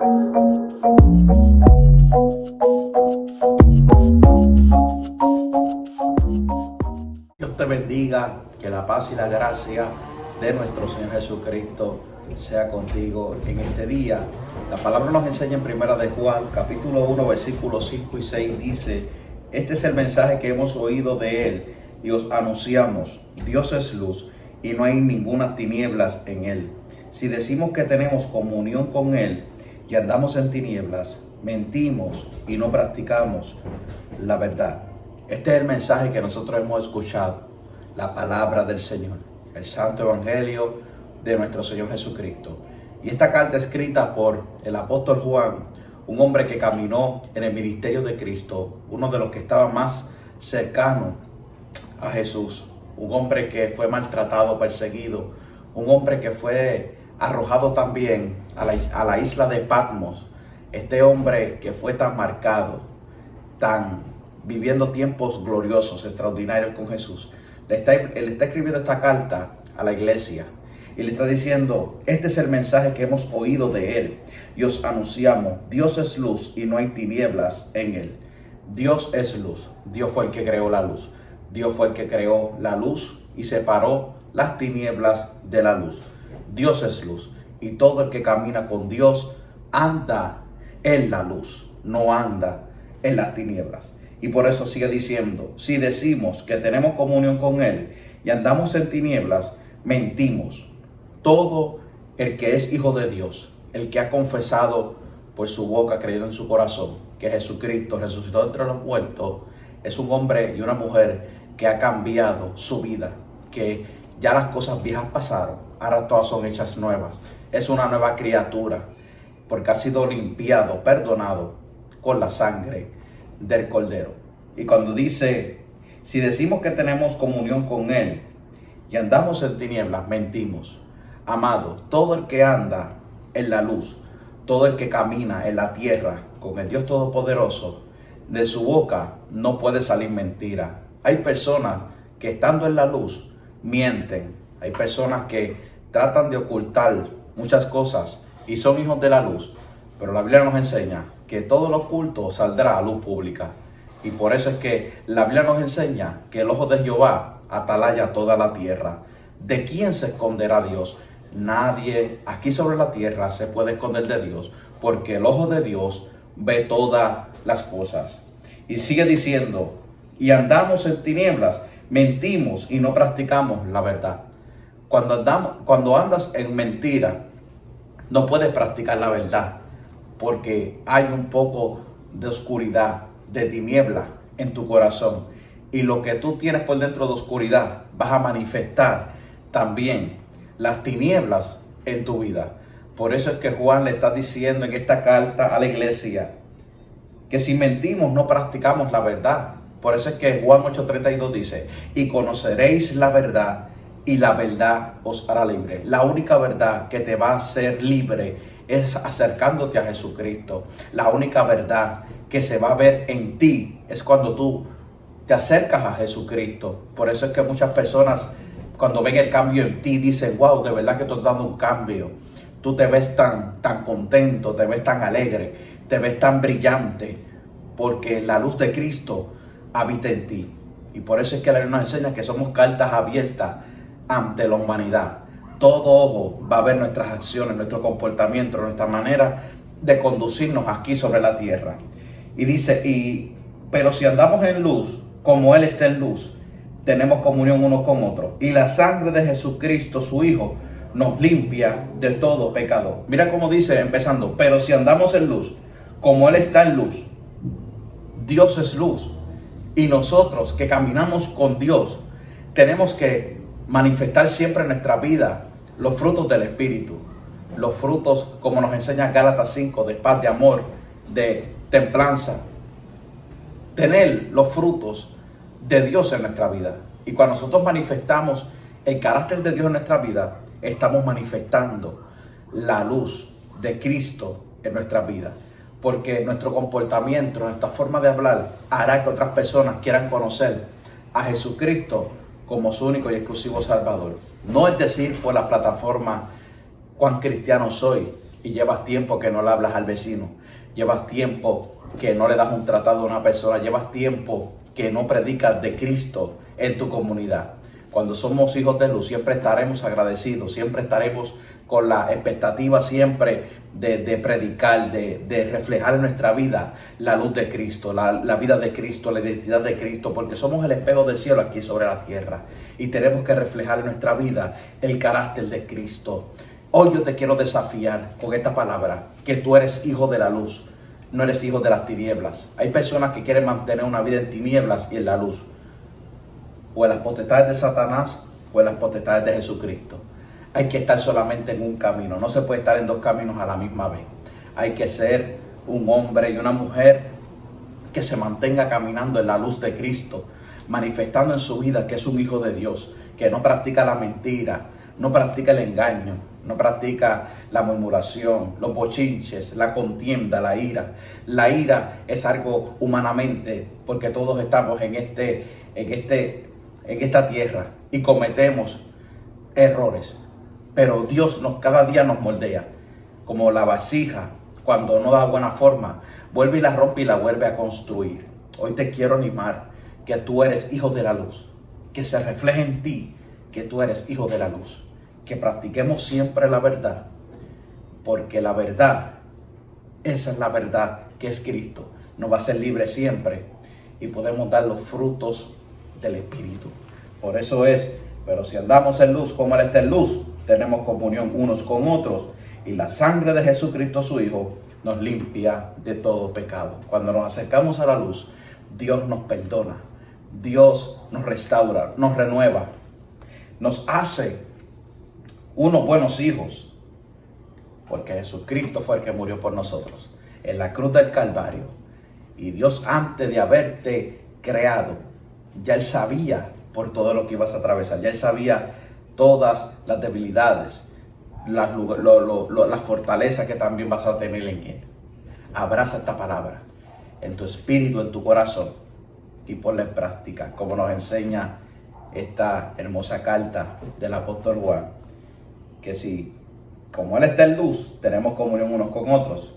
Dios te bendiga, que la paz y la gracia de nuestro Señor Jesucristo sea contigo en este día. La palabra nos enseña en Primera de Juan, capítulo 1, versículos 5 y 6, dice: este es el mensaje que hemos oído de Él y os anunciamos: Dios es luz y no hay ninguna tinieblas en Él. Si decimos que tenemos comunión con Él y andamos en tinieblas, mentimos y no practicamos la verdad. Este es el mensaje que nosotros hemos escuchado, la palabra del Señor, el santo evangelio de nuestro Señor Jesucristo. Y esta carta escrita por el apóstol Juan, un hombre que caminó en el ministerio de Cristo, uno de los que estaba más cercano a Jesús, un hombre que fue maltratado, perseguido, un hombre que fue arrojado también a la isla de Patmos. Este hombre que fue tan marcado, viviendo tiempos gloriosos, extraordinarios con Jesús, él está escribiendo esta carta a la iglesia y le está diciendo: este es el mensaje que hemos oído de Él y os anunciamos: Dios es luz y no hay tinieblas en Él. Dios es luz. Dios fue el que creó la luz. Dios fue el que creó la luz y separó las tinieblas de la luz. Dios es luz y todo el que camina con Dios anda en la luz, no anda en las tinieblas. Y por eso sigue diciendo: si decimos que tenemos comunión con Él y andamos en tinieblas, mentimos. Todo el que es hijo de Dios, el que ha confesado por su boca, creído en su corazón que Jesucristo resucitó entre los muertos, es un hombre y una mujer que ha cambiado su vida, que ya las cosas viejas pasaron, ahora todas son hechas nuevas. Es una nueva criatura porque ha sido limpiado, perdonado con la sangre del Cordero. Y cuando dice: si decimos que tenemos comunión con Él y andamos en tinieblas, mentimos. Amado, todo el que anda en la luz, todo el que camina en la tierra con el Dios Todopoderoso, de su boca no puede salir mentira. Hay personas que estando en la luz mienten. Hay personas que tratan de ocultar muchas cosas y son hijos de la luz. Pero la Biblia nos enseña que todo lo oculto saldrá a luz pública. Y por eso es que la Biblia nos enseña que el ojo de Jehová atalaya toda la tierra. ¿De quién se esconderá Dios? Nadie aquí sobre la tierra se puede esconder de Dios, porque el ojo de Dios ve todas las cosas. Y sigue diciendo: y andamos en tinieblas, mentimos y no practicamos la verdad. Cuando andas en mentira, no puedes practicar la verdad, porque hay un poco de oscuridad, de tiniebla en tu corazón. Y lo que tú tienes por dentro de oscuridad, vas a manifestar también las tinieblas en tu vida. Por eso es que Juan le está diciendo en esta carta a la iglesia que si mentimos no practicamos la verdad. Por eso es que Juan 8:32 dice: y conoceréis la verdad y la verdad os hará libre. La única verdad que te va a hacer libre es acercándote a Jesucristo. La única verdad que se va a ver en ti es cuando tú te acercas a Jesucristo. Por eso es que muchas personas, cuando ven el cambio en ti, dicen: wow, de verdad que tú estás dando un cambio. Tú te ves tan contento, te ves tan alegre, te ves tan brillante, porque la luz de Cristo habita en ti. Y por eso es que la Biblia nos enseña que somos cartas abiertas ante la humanidad. Todo ojo va a ver nuestras acciones, nuestro comportamiento, nuestra manera de conducirnos aquí sobre la tierra. Y dice: pero si andamos en luz, como Él está en luz, tenemos comunión unos con otros. Y la sangre de Jesucristo, su Hijo, nos limpia de todo pecado. Mira cómo dice, empezando: pero si andamos en luz, como Él está en luz. Dios es luz. Y nosotros que caminamos con Dios, tenemos que manifestar siempre en nuestra vida los frutos del Espíritu. Los frutos, como nos enseña Gálatas 5, de paz, de amor, de templanza. Tener los frutos de Dios en nuestra vida. Y cuando nosotros manifestamos el carácter de Dios en nuestra vida, estamos manifestando la luz de Cristo en nuestra vida. Porque nuestro comportamiento, nuestra forma de hablar, hará que otras personas quieran conocer a Jesucristo como su único y exclusivo Salvador. No es decir por la plataforma cuán cristiano soy, y llevas tiempo que no le hablas al vecino, llevas tiempo que no le das un tratado a una persona, llevas tiempo que no predicas de Cristo en tu comunidad. Cuando somos hijos de luz, siempre estaremos agradecidos, siempre estaremos con la expectativa siempre de predicar, de reflejar en nuestra vida la luz de Cristo, la vida de Cristo, la identidad de Cristo, porque somos el espejo del cielo aquí sobre la tierra y tenemos que reflejar en nuestra vida el carácter de Cristo. Hoy yo te quiero desafiar con esta palabra, que tú eres hijo de la luz, no eres hijo de las tinieblas. Hay personas que quieren mantener una vida en tinieblas y en la luz, o en las potestades de Satanás o en las potestades de Jesucristo. Hay que estar solamente en un camino, no se puede estar en dos caminos a la misma vez. Hay que ser un hombre y una mujer que se mantenga caminando en la luz de Cristo, manifestando en su vida que es un hijo de Dios, que no practica la mentira, no practica el engaño, no practica la murmuración, los bochinches, la contienda, la ira. La ira es algo humanamente, porque todos estamos en esta tierra y cometemos errores, pero Dios cada día nos moldea, como la vasija cuando no da buena forma, vuelve y la rompe y la vuelve a construir. Hoy te quiero animar que tú eres hijo de la luz, que se refleje en ti que tú eres hijo de la luz, que practiquemos siempre la verdad, porque la verdad, esa es la verdad que es Cristo, nos va a hacer libres siempre y podemos dar los frutos del Espíritu. Por eso es, pero si andamos en luz como Él está en luz, tenemos comunión unos con otros y la sangre de Jesucristo su Hijo nos limpia de todo pecado. Cuando nos acercamos a la luz, Dios nos perdona, Dios nos restaura, nos renueva, nos hace unos buenos hijos, porque Jesucristo fue el que murió por nosotros en la cruz del Calvario. Y Dios, antes de haberte creado, ya Él sabía por todo lo que ibas a atravesar, ya Él sabía todas las debilidades, las fortalezas que también vas a tener en Él. Abraza esta palabra en tu espíritu, en tu corazón, y ponla en práctica, como nos enseña esta hermosa carta del apóstol Juan, que si, como Él está en luz, tenemos comunión unos con otros,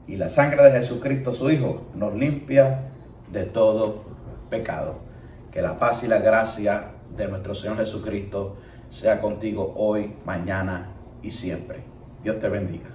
y la sangre de Jesucristo su Hijo nos limpia de todo pecado. Que la paz y la gracia de nuestro Señor Jesucristo sea contigo hoy, mañana y siempre. Dios te bendiga.